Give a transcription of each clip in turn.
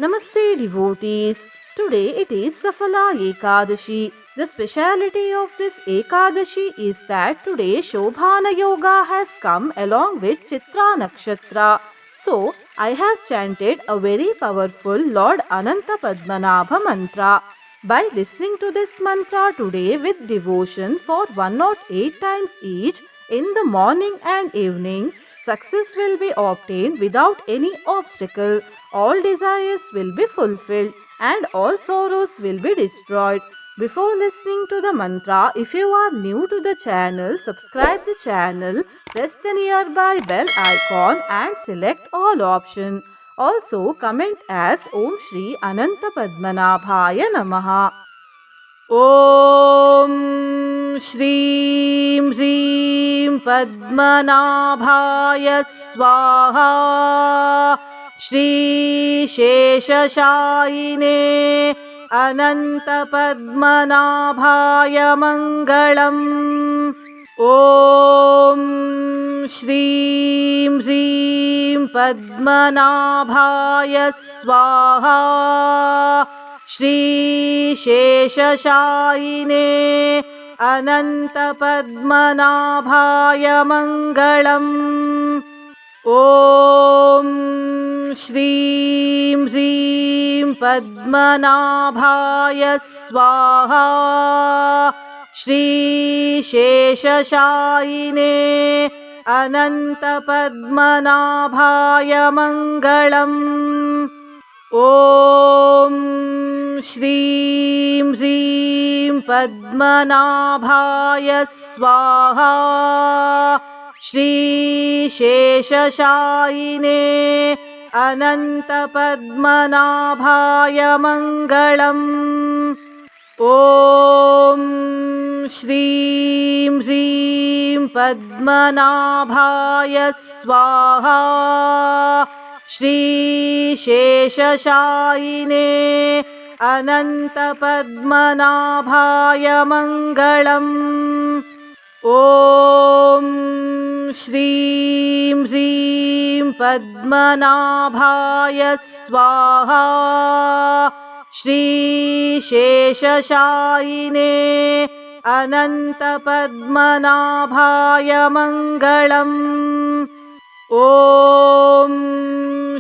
Namaste devotees. Today it is Safala Ekadashi. The speciality of this Ekadashi is that today Shobhana Yoga has come along with Chitra Nakshatra. So I have chanted a very powerful Lord Ananta Padmanabha mantra. By listening to this mantra today with devotion for 108 times each in the morning and evening, success will be obtained without any obstacle. All desires will be fulfilled and all sorrows will be destroyed. Before listening to the mantra, if you are new to the channel, subscribe the channel, press the nearby bell icon and select all option. Also comment as Om Shri Ananta Padmanabhaya Namaha. ॐ श्रीं ह्रीं पद्मनाभाय स्वाहा श्रीशेषशायिने अनन्तपद्मनाभाय मङ्गलम् ॐ श्रीं ह्रीं पद्मनाभाय स्वाहा श्रीशेषशायिने अनन्तपद्मनाभाय मङ्गलम् ॐ श्रीं ह्रीं पद्मनाभाय स्वाहा श्रीशेषशायिने अनन्तपद्मनाभाय मङ्गलम् ॐ श्रीं ह्रीं पद्मनाभाय स्वाहा श्रीशेषशायिने अनन्तपद्मनाभाय मङ्गलम् ॐ श्रीं ह्रीं पद्मनाभाय स्वाहा श्रीशेषशायिने अनन्तपद्मनाभाय मङ्गलम् ॐ श्रीं ह्रीं पद्मनाभाय स्वाहा श्रीशेषशायिने अनन्तपद्मनाभाय मङ्गलम् ॐ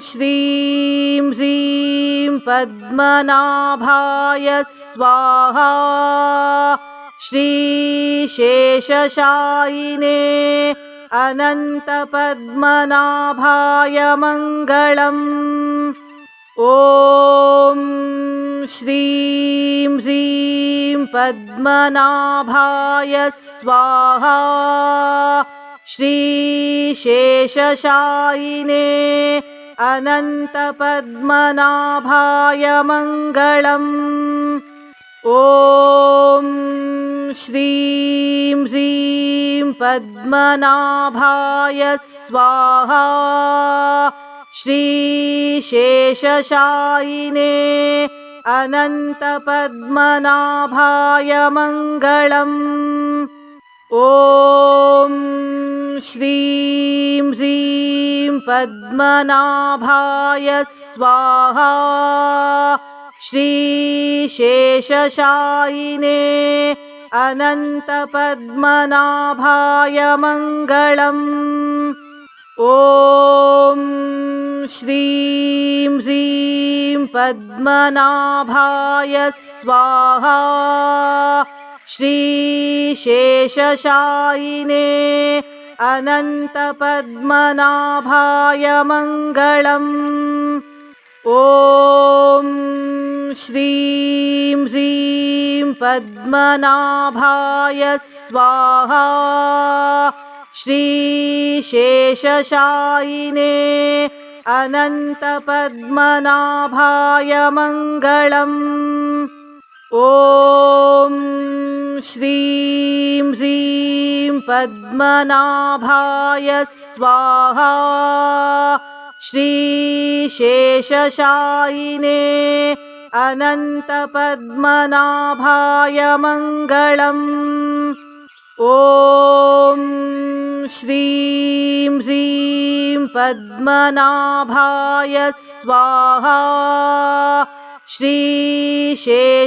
श्रीं ह्रीं पद्मनाभाय स्वाहा श्रीशेषशायिने अनन्तपद्मनाभाय मङ्गलम् ॐ श्रीं ह्रीं पद्मनाभाय स्वाहा श्रीशेषशायिने अनन्तपद्मनाभाय मङ्गलम् ॐ श्रीं ह्रीं पद्मनाभाय स्वाहा श्रीशेषशायिने अनन्तपद्मनाभाय मङ्गलम् ॐ श्रीं ह्रीं पद्मनाभाय स्वाहा श्रीशेषशायिने अनन्तपद्मनाभाय मङ्गलम् ॐ श्रीं ह्रीं पद्मनाभाय स्वाहा श्रीशेषशायिने अनन्तपद्मनाभाय मङ्गलम् ॐ श्रीं ह्रीं पद्मनाभाय स्वाहा श्रीशेषशायिने अनन्तपद्मनाभाय मङ्गलम् ॐ श्रीं ह्रीं पद्मनाभाय स्वाहा श्रीशेषशायिने अनन्तपद्मनाभाय मङ्गलम् ॐ श्रीं ह्रीं पद्मनाभाय स्वाहा श्रीशेषशायिने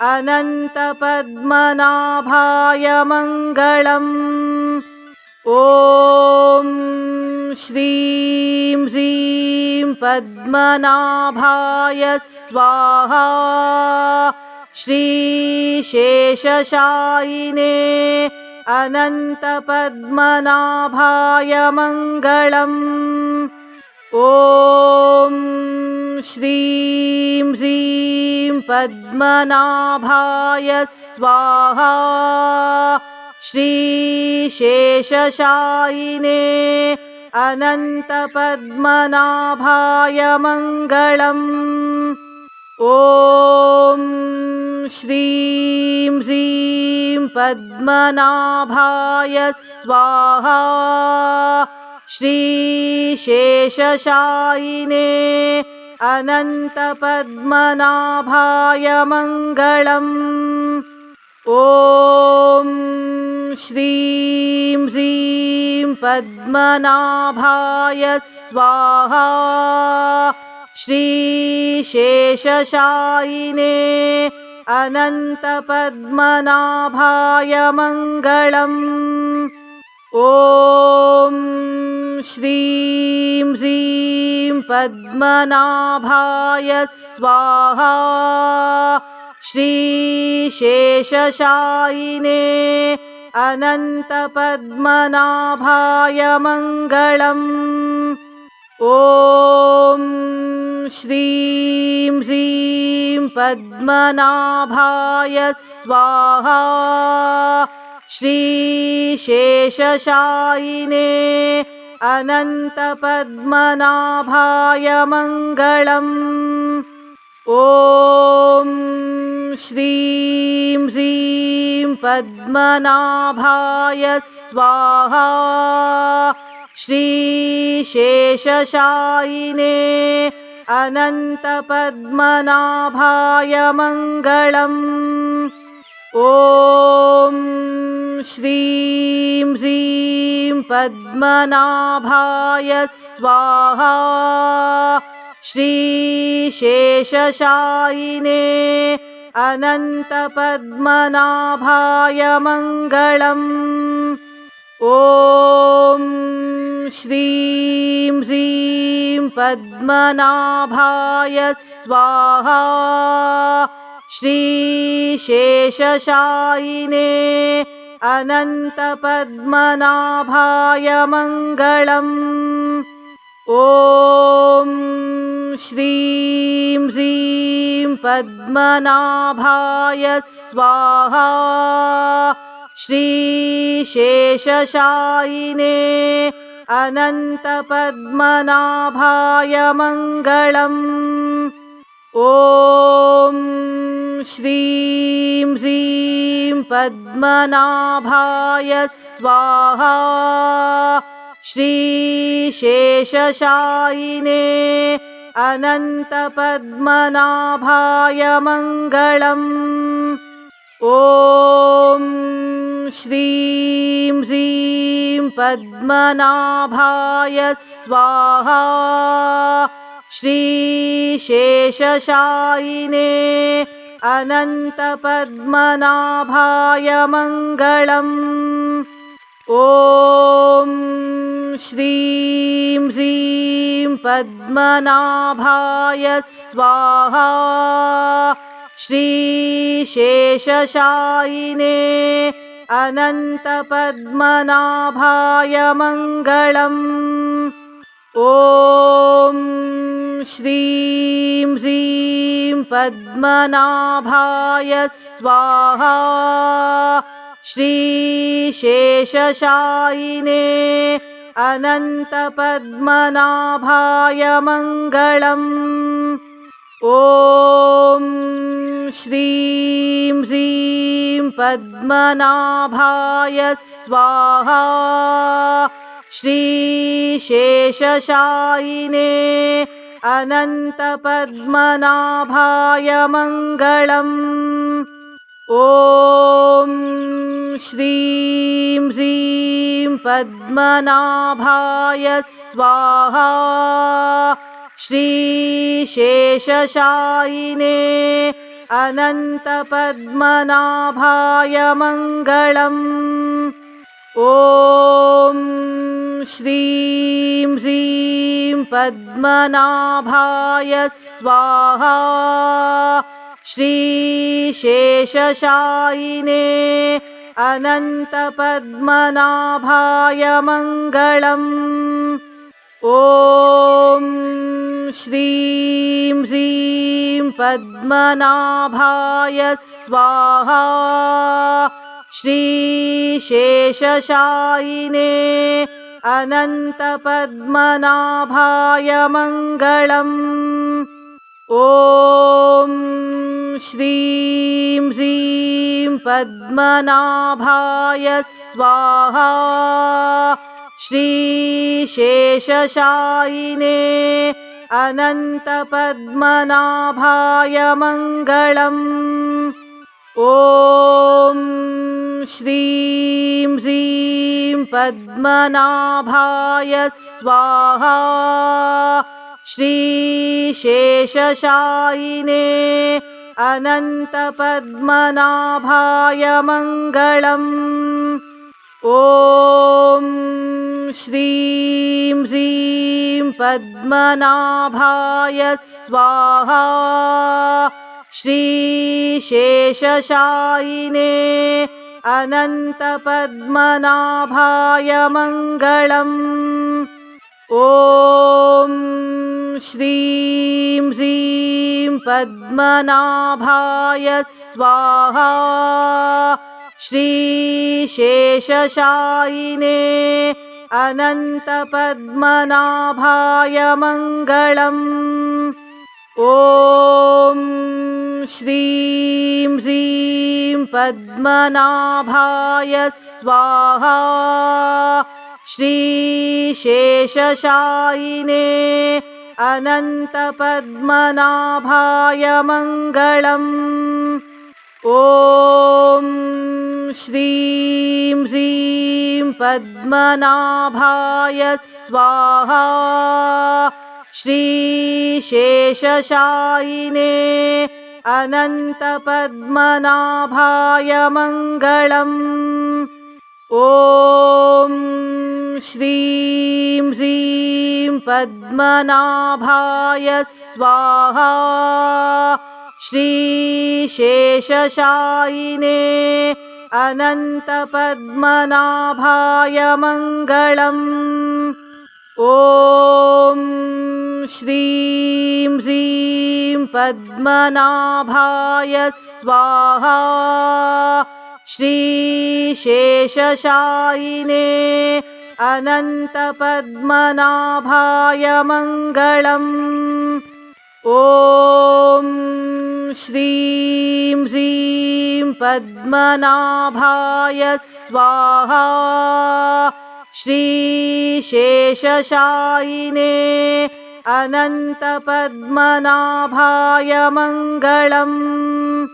अनन्तपद्मनाभाय मङ्गलम्। ॐ श्रीं ह्रीं पद्मनाभाय स्वाहा। श्रीशेषशायिने अनन्तपद्मनाभाय मङ्गलम्। ॐ श्रीं ह्रीं पद्मनाभाय स्वाहा। श्रीशेषशायिने अनन्तपद्मनाभाय मङ्गलम्। ॐ श्रीं ह्रीं पद्मनाभाय स्वाहा। श्रीशेषशायिने अनन्तपद्मनाभाय मङ्गलम्। ॐ श्रीं ह्रीं पद्मनाभाय स्वाहा। श्रीशेषशायिने अनन्तपद्मनाभाय मङ्गलम्। ॐ श्रीं ह्रीं पद्मनाभाय स्वाहा। श्रीशेषशायिने अनन्तपद्मनाभाय मङ्गलम्। ॐ श्रीं ह्रीं पद्मनाभाय स्वाहा। श्रीशेषशायिने अनन्तपद्मनाभाय मङ्गलम्। ॐ श्रीं ह्रीं पद्मनाभाय स्वाहा। श्रीशेषशायिने अनन्तपद्मनाभाय मङ्गलम्। ॐ श्रीं ह्रीं पद्मनाभाय स्वाहा। श्रीशेषशायिने अनन्तपद्मनाभाय मङ्गलम्। ॐ श्रीं ह्रीं पद्मनाभाय स्वाहा। श्रीशेषशायिने अनन्तपद्मनाभाय मङ्गलम्। ॐ श्रीं ह्रीं पद्मनाभाय स्वाहा। श्रीशेषशायिने अनन्तपद्मनाभाय मङ्गलम्। ॐ श्रीं ह्रीं पद्मनाभाय स्वाहा। श्रीशेषशायिने अनन्तपद्मनाभाय मङ्गलम्। ॐ श्रीं ह्रीं पद्मनाभाय स्वाहा। श्रीशेषशायिने अनन्तपद्मनाभाय मङ्गलम्। ॐ श्रीं ह्रीं पद्मनाभाय स्वाहा। श्रीशेषशायिने अनन्तपद्मनाभाय मङ्गलम्। ॐ श्रीं ह्रीं पद्मनाभाय स्वाहा। श्रीशेषशायिने अनन्तपद्मनाभाय मङ्गलम्। ॐ श्रीं ह्रीं पद्मनाभाय स्वाहा। श्रीशेषशायिने अनन्तपद्मनाभाय मङ्गलम्। ॐ श्रीं ह्रीं पद्मनाभाय स्वाहा। श्री श्रीशेषशायिने अनन्तपद्मनाभाय मङ्गलम्। ॐ श्रीं ह्रीं पद्मनाभाय स्वाहा। श्रीशेषशायिने अनन्तपद्मनाभाय मङ्गलम्। ॐ श्रीं ह्रीं पद्मनाभाय स्वाहा। श्रीशेषशायिने अनन्तपद्मनाभाय मङ्गलम्। ॐ श्रीं ह्रीं पद्मनाभाय स्वाहा। श्रीशेषशायिने अनन्तपद्मनाभाय मङ्गलम्। ॐ श्रीं ह्रीं पद्मनाभाय स्वाहा। श्रीशेषशायिने अनन्तपद्मनाभाय मङ्गलम्। ॐ श्रीं ह्रीं पद्मनाभाय स्वाहा। श्रीशेषशायिने अनन्तपद्मनाभाय मङ्गलम्। ॐ श्रीं ह्रीं पद्मनाभाय स्वाहा। श्रीशेषशायिने अनन्तपद्मनाभाय मङ्गलम्। ॐ श्रीं ह्रीं पद्मनाभाय स्वाहा। श्रीशेषशायिने अनन्तपद्मनाभाय मङ्गलम्। ॐ श्रीं ह्रीं पद्मनाभाय स्वाहा। श्रीशेषशायिने अनन्तपद्मनाभाय मङ्गलम्। ॐ श्रीं ह्रीं पद्मनाभाय स्वाहा। श्रीशेषशायिने अनन्तपद्मनाभाय मङ्गलम्। ॐ श्रीं ह्रीं पद्मनाभाय स्वाहा। श्रीशेषशायिने अनन्तपद्मनाभाय मङ्गलम्। ॐ श्रीं ह्रीं पद्मनाभाय स्वाहा। श्रीशेषशायिने अनन्तपद्मनाभाय मङ्गलम्।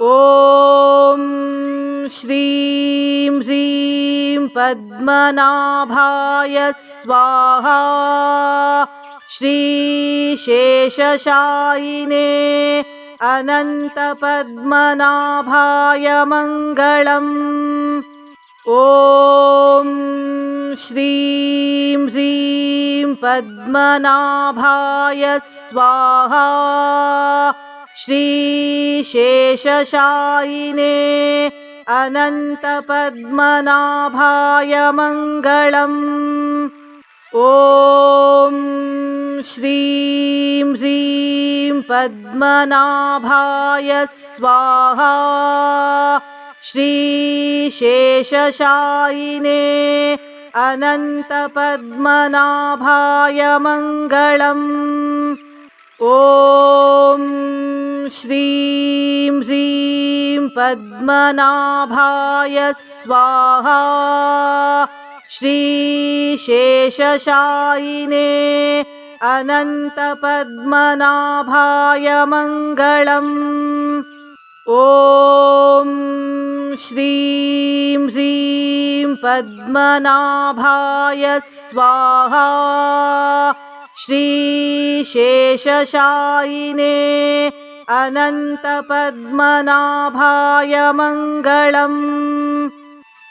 ॐ श्रीं ह्रीं पद्मनाभाय स्वाहा। श्रीशेषशायिने अनन्तपद्मनाभाय मङ्गलम्। ॐ श्रीं ह्रीं पद्मनाभाय स्वाहा। श्रीशेषशायिने अनन्तपद्मनाभाय मङ्गलम्। ॐ श्रीं ह्रीं पद्मनाभाय स्वाहा। श्रीशेषशायिने अनन्तपद्मनाभाय मङ्गलम्। ॐ श्रीं ह्रीं पद्मनाभाय स्वाहा। श्रीशेषशायिने अनन्तपद्मनाभाय मङ्गलम्। ॐ श्रीं ह्रीं पद्मनाभाय स्वाहा। श्रीशेषशायिने अनन्तपद्मनाभाय मङ्गलम्।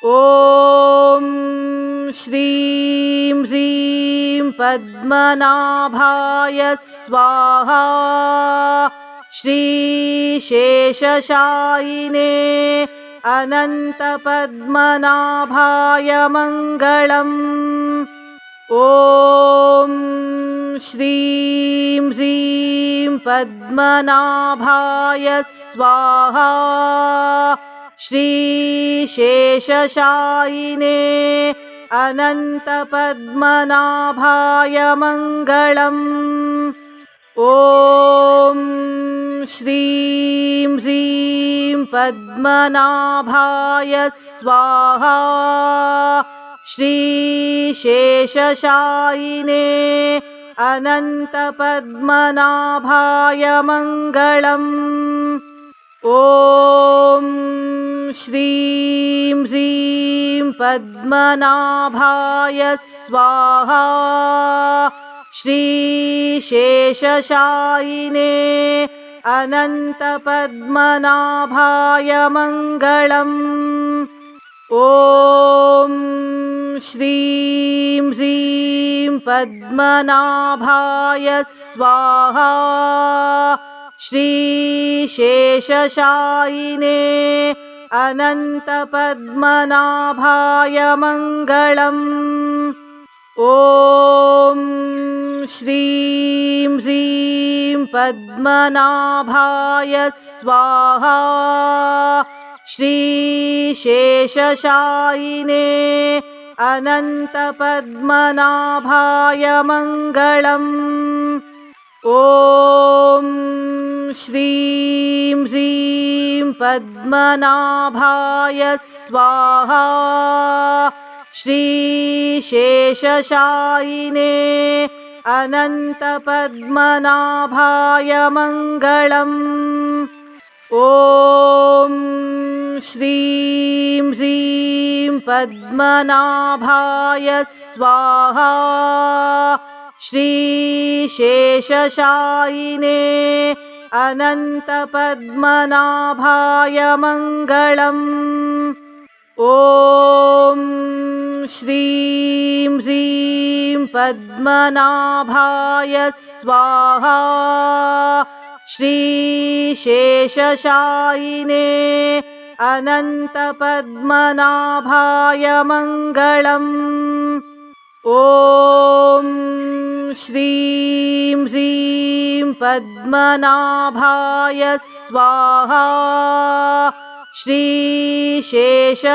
ॐ श्रीं ह्रीं पद्मनाभाय स्वाहा। श्रीशेषशायिने अनन्तपद्मनाभाय मङ्गलम्। ॐ श्रीं ह्रीं पद्मनाभाय स्वाहा। श्रीशेषशायिने अनन्तपद्मनाभाय मङ्गलम्। ॐ श्रीं ह्रीं पद्मनाभाय स्वाहा। श्रीशेषशायिने अनन्तपद्मनाभाय मङ्गलम्। ॐ श्रीं ह्रीं पद्मनाभाय स्वाहा। श्रीशेषशायिने अनन्तपद्मनाभाय मङ्गलम्। ॐ श्रीं ह्रीं पद्मनाभाय स्वाहा। श्रीशेषशायिने अनन्तपद्मनाभाय मङ्गलम्। ॐ श्रीं ह्रीं पद्मनाभाय स्वाहा। श्रीशेषशायिने अनन्तपद्मनाभाय मङ्गलम्। ॐ श्रीं ह्रीं पद्मनाभाय स्वाहा। श्रीशेषशायिने अनन्तपद्मनाभाय मङ्गलम्। ॐ श्रीं ह्रीं पद्मनाभाय स्वाहा। श्रीशेषशायिने अनन्तपद्मनाभाय मङ्गलम्। ॐ श्रीं ह्रीं पद्मनाभाय स्वाहा। श्रीशेषशायिने अनन्तपद्मनाभाय मङ्गलम्। ॐ श्रीं ह्रीं पद्मनाभाय स्वाहा। श्रीशेषशायिने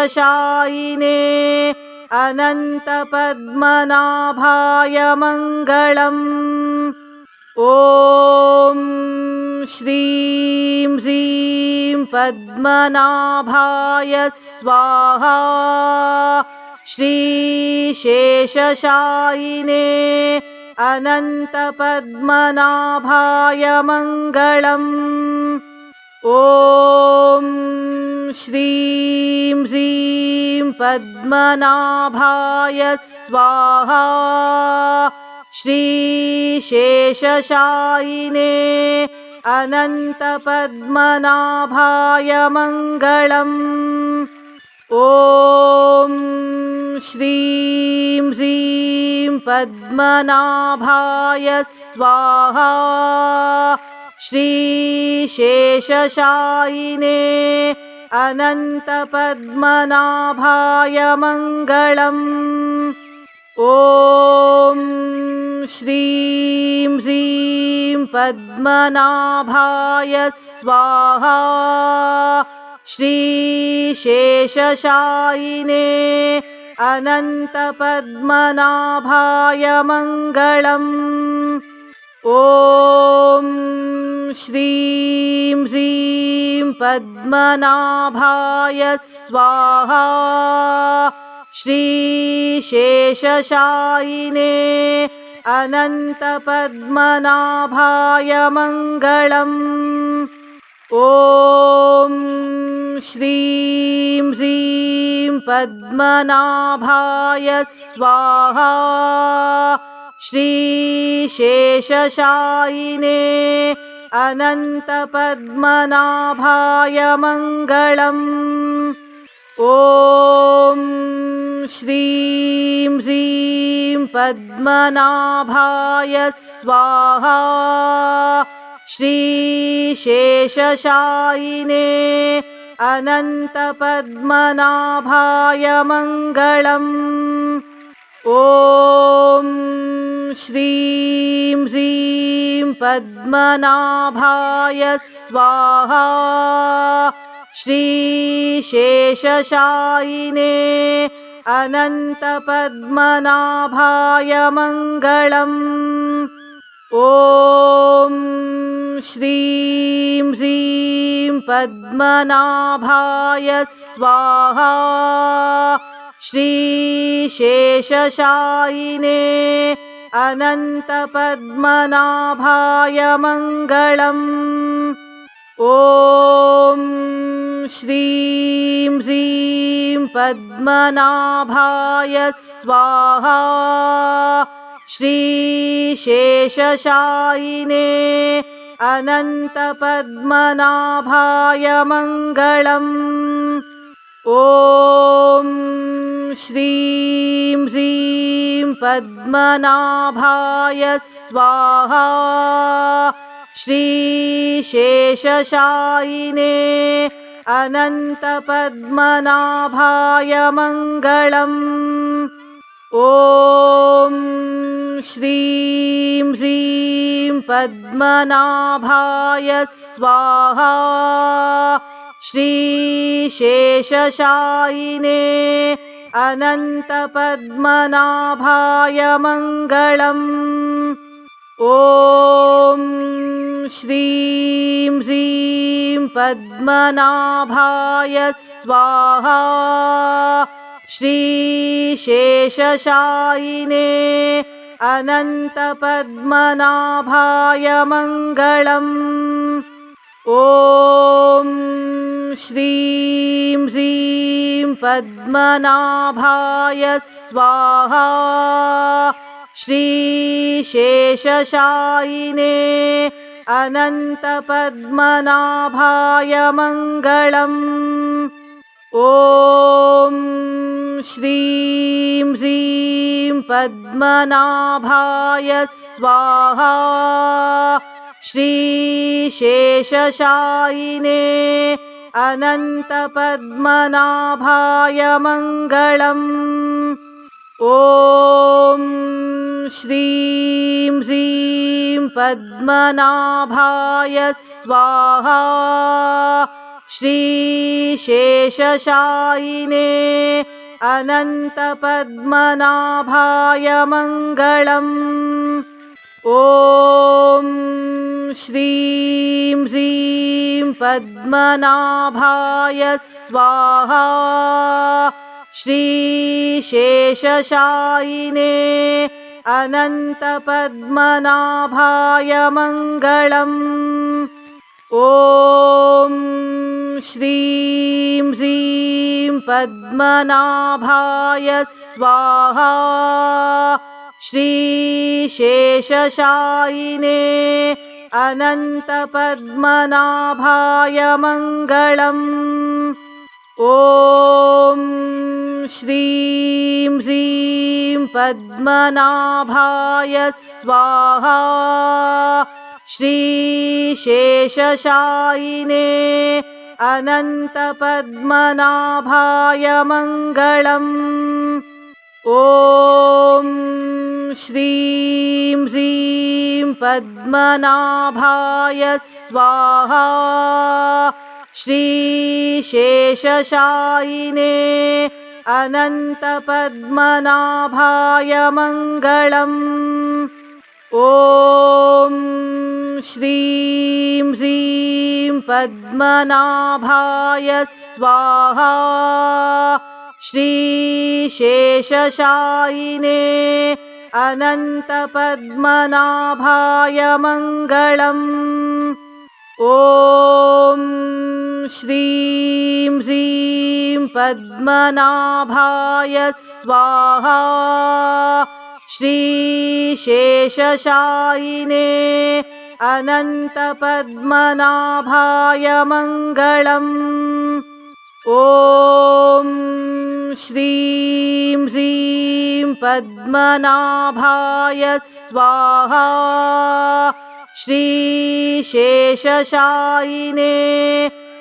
अनन्तपद्मनाभाय मङ्गलम्। ॐ श्रीं ह्रीं पद्मनाभाय स्वाहा। श्रीशेषशायिने अनन्तपद्मनाभाय मङ्गलम्। ॐ श्रीं ह्रीं पद्मनाभाय स्वाहा। श्रीशेषशायिने अनन्तपद्मनाभाय मङ्गलम्। ॐ श्रीं ह्रीं पद्मनाभाय स्वाहा। श्रीशेषशायिने अनन्तपद्मनाभाय मङ्गलम्। ॐ श्रीं ह्रीं पद्मनाभाय स्वाहा। श्रीशेषशायिने अनन्तपद्मनाभाय मङ्गलम्। ॐ श्रीं ह्रीं पद्मनाभाय स्वाहा। श्रीशेषशायिने अनन्तपद्मनाभाय मङ्गलम्। ॐ श्रीं ह्रीं पद्मनाभाय स्वाहा। श्रीशेषशायिने अनन्तपद्मनाभाय मङ्गलम्। ॐ श्रीं ह्रीं पद्मनाभाय स्वाहा। श्रीशेषशायिने अनन्तपद्मनाभाय मङ्गलम्। ॐ श्रीं ह्रीं पद्मनाभाय स्वाहा। श्रीशेषशायिने अनन्तपद्मनाभाय मङ्गलम्। ॐ श्रीं ह्रीं पद्मनाभाय स्वाहा। श्रीशेषशायिने अनन्तपद्मनाभाय मङ्गलम्। ॐ श्रीं ह्रीं पद्मनाभाय स्वाहा। श्रीशेषशायिने अनन्तपद्मनाभाय मङ्गलम्। ॐ श्रीं ह्रीं पद्मनाभाय स्वाहा। श्रीशेषशायिने अनन्तपद्मनाभाय मङ्गलम्। ॐ श्रीं ह्रीं पद्मनाभाय स्वाहा। श्रीशेषशायिने अनन्तपद्मनाभाय मङ्गलम्। ॐ श्रीं ह्रीं पद्मनाभाय स्वाहा। श्रीशेषशायिने अनन्तपद्मनाभाय मङ्गलम्। ॐ श्रीं ह्रीं पद्मनाभाय स्वाहा। श्रीशेषशायिने अनन्तपद्मनाभाय मङ्गलम्। ॐ श्रीं ह्रीं पद्मनाभाय स्वाहा। श्रीशेषशायिने अनन्तपद्मनाभाय मङ्गलम्। ॐ श्रीं ह्रीं पद्मनाभाय स्वाहा। श्रीशेषशायिने अनन्तपद्मनाभाय मङ्गलम्। ॐ श्रीं ह्रीं पद्मनाभाय स्वाहा। श्रीशेषशायिने अनन्तपद्मनाभाय मङ्गलम्। ॐ श्रीं ह्रीं पद्मनाभाय स्वाहा। श्रीशेषशायिने अनन्तपद्मनाभाय मङ्गलम्। ॐ श्रीं ह्रीं पद्मनाभाय स्वाहा। श्रीशेषशायिने अनन्तपद्मनाभाय मङ्गलम्। ॐ श्रीं ह्रीं पद्मनाभाय स्वाहा। श्रीशेषशायिने अनन्तपद्मनाभाय मङ्गलम्। ॐ श्रीं ह्रीं पद्मनाभाय स्वाहा। श्रीशेषशायिने अनन्तपद्मनाभाय मङ्गलम्। ॐ श्रीं ह्रीं पद्मनाभाय स्वाहा। श्रीशेषशायिने अनन्तपद्मनाभाय मङ्गलम्। ॐ श्रीं ह्रीं पद्मनाभाय स्वाहा। श्रीशेषशायिने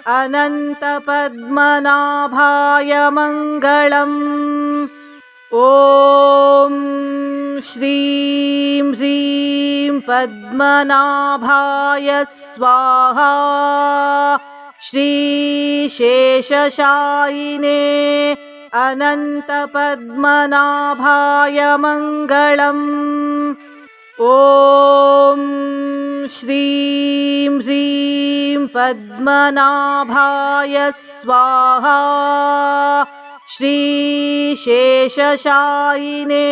अनन्तपद्मनाभाय मङ्गलम्। ॐ श्रीं ह्रीं पद्मनाभाय स्वाहा। श्रीशेषशायिने अनन्तपद्मनाभाय मङ्गलम्। ॐ श्रीं ह्रीं पद्मनाभाय स्वाहा। श्रीशेषशायिने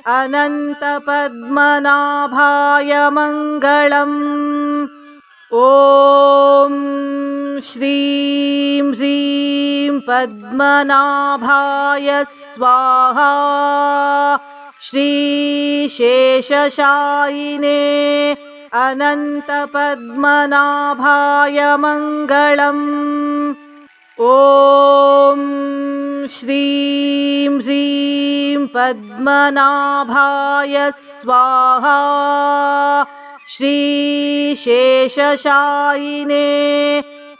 अनन्तपद्मनाभाय मङ्गलम्। ॐ श्रीं ह्रीं पद्मनाभाय स्वाहा। श्रीशेषशायिने अनन्तपद्मनाभाय मङ्गलम्। ॐ श्रीं ह्रीं पद्मनाभाय स्वाहा। श्रीशेषशायिने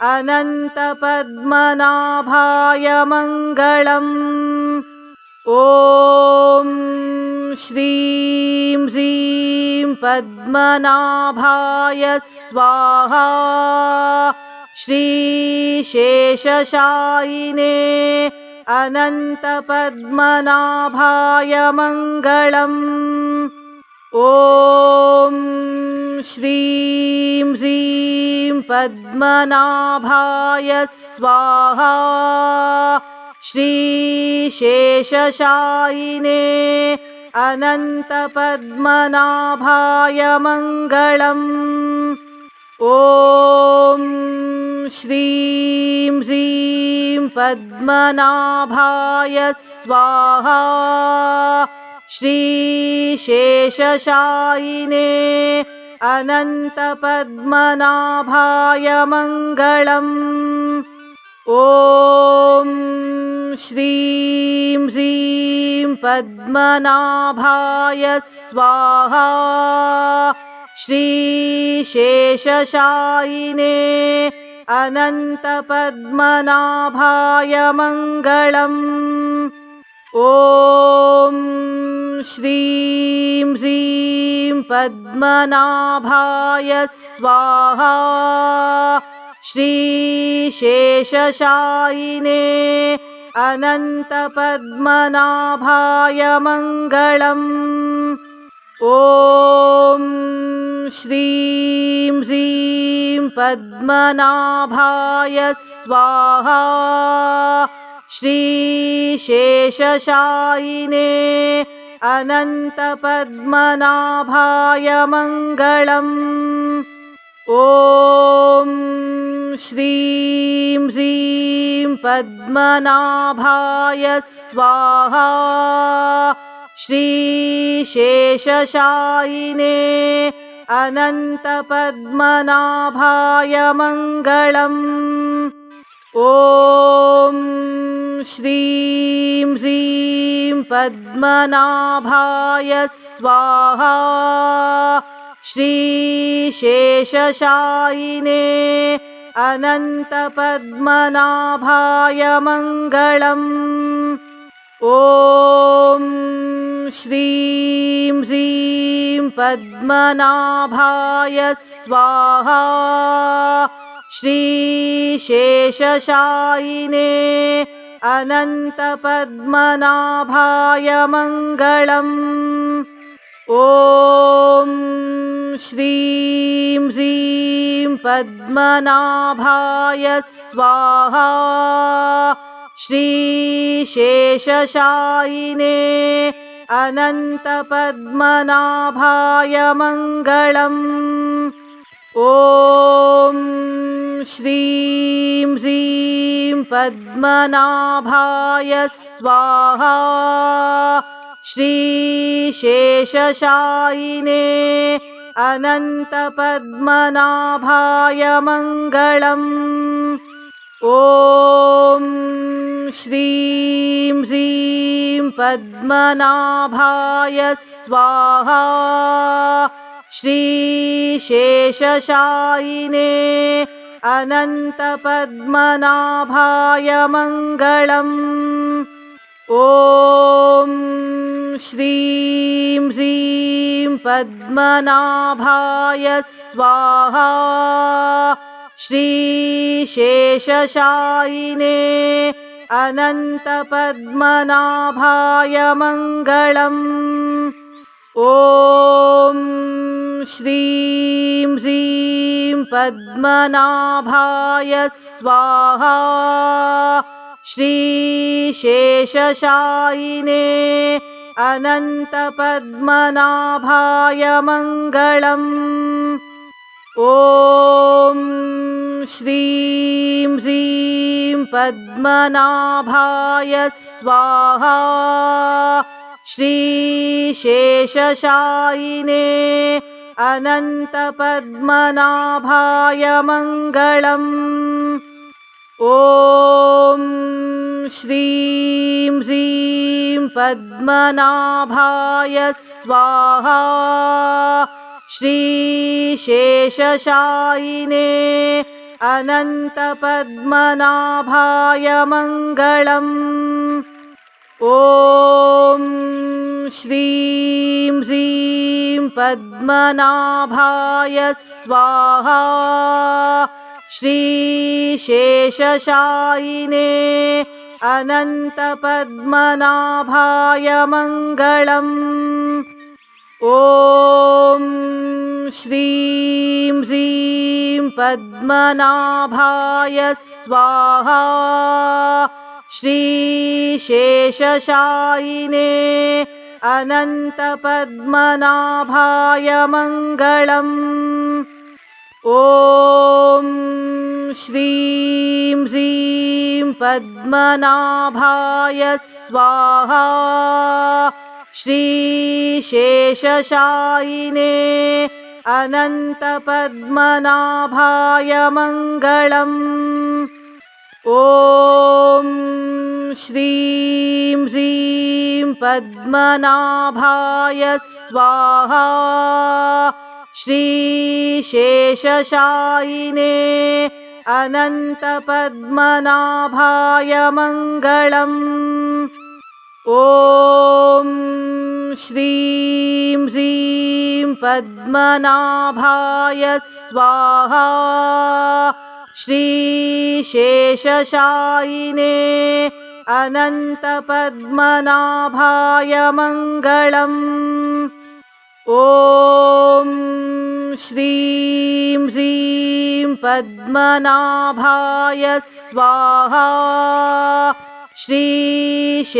अनन्तपद्मनाभाय मङ्गलम्। ॐ श्रीं ह्रीं पद्मनाभाय स्वाहा। श्रीशेषशायिने अनन्तपद्मनाभाय मङ्गलम्। ॐ श्रीं ह्रीं पद्मनाभाय स्वाहा। श्रीशेषशायिने अनन्तपद्मनाभाय मङ्गलम्। ॐ श्रीं ह्रीं पद्मनाभाय स्वाहा। श्रीशेषशायिने अनन्तपद्मनाभाय मङ्गलम्। ॐ श्रीं ह्रीं पद्मनाभाय स्वाहा। श्रीशेषशायिने अनन्तपद्मनाभाय मङ्गलम्। ॐ श्रीं ह्रीं पद्मनाभाय स्वाहा। श्रीशेषशायिने अनन्तपद्मनाभाय मङ्गलम्। ॐ श्रीं ह्रीं पद्मनाभाय स्वाहा। श्रीशेषशायिने अनन्तपद्मनाभाय मङ्गलम्। ॐ श्रीं ह्रीं पद्मनाभाय स्वाहा। श्रीशेषशायिने अनन्तपद्मनाभाय मङ्गलम्। ॐ श्रीं ह्रीं पद्मनाभाय स्वाहा। श्रीशेषशायिने अनन्तपद्मनाभाय मङ्गलम्। ॐ श्रीं ह्रीं पद्मनाभाय स्वाहा। श्रीशेषशायिने अनन्तपद्मनाभाय मङ्गलम्। ॐ श्रीं ह्रीं पद्मनाभाय स्वाहा। श्रीशेषशायिने अनन्तपद्मनाभाय मङ्गलम्। ॐ श्रीं ह्रीं पद्मनाभाय स्वाहा। श्रीशेषशायिने अनन्तपद्मनाभाय मङ्गलम्। ॐ श्रीं ह्रीं पद्मनाभाय स्वाहा। श्रीशेषशायिने अनन्तपद्मनाभाय मङ्गलम्। ॐ श्रीं ह्रीं पद्मनाभाय स्वाहा। श्रीशेषशायिने अनन्तपद्मनाभाय मङ्गलम्। ॐ श्रीं ह्रीं पद्मनाभाय स्वाहा। श्रीशेषशायिने अनन्तपद्मनाभाय मङ्गलम्। ॐ श्रीं ह्रीं पद्मनाभाय स्वाहा। श्रीशेषशायिने अनन्तपद्मनाभाय मङ्गलम्। ॐ श्रीं ह्रीं पद्मनाभाय स्वाहा। श्रीशेषशायिने अनन्तपद्मनाभाय मङ्गलम्। ॐ श्रीं ह्रीं पद्मनाभाय स्वाहा। श्रीशेषशायिने अनन्तपद्मनाभाय मङ्गलम्। ॐ श्रीं ह्रीं पद्मनाभाय स्वाहा। श्रीशेषशायिने अनन्तपद्मनाभाय मङ्गलम्। ॐ श्रीं ह्रीं पद्मनाभाय स्वाहा। श्रीशेषशायिने अनन्तपद्मनाभाय मङ्गलम्। ॐ श्रीं ह्रीं पद्मनाभाय स्वाहा। श्रीशेषशायिने अनन्तपद्मनाभाय मङ्गलम्। ॐ श्रीं ह्रीं पद्मनाभाय स्वाहा। श्रीशेषशायिने अनन्तपद्मनाभाय मङ्गलम्। ॐ श्रीं ह्रीं पद्मनाभाय स्वाहा। श्रीशेषशायिने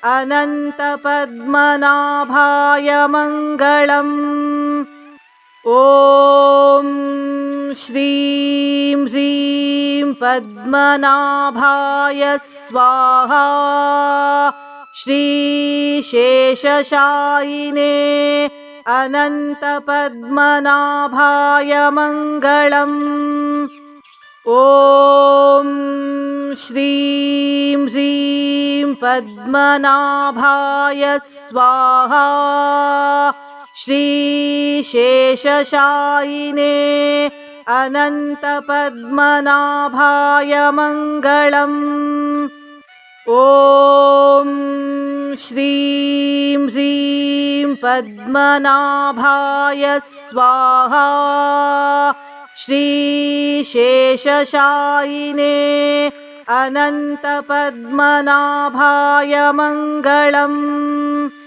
अनन्तपद्मनाभाय मङ्गलम्। ॐ श्रीं ह्रीं पद्मनाभाय स्वाहा। श्रीशेषशायिने अनन्तपद्मनाभाय मङ्गलम्। ॐ श्रीं ह्रीं पद्मनाभाय स्वाहा। श्रीशेषशायिने अनन्तपद्मनाभाय मङ्गलम्। ॐ श्रीं ह्रीं पद्मनाभाय स्वाहा। श्रीशेषशायिने अनन्तपद्मनाभाय मङ्गलम्।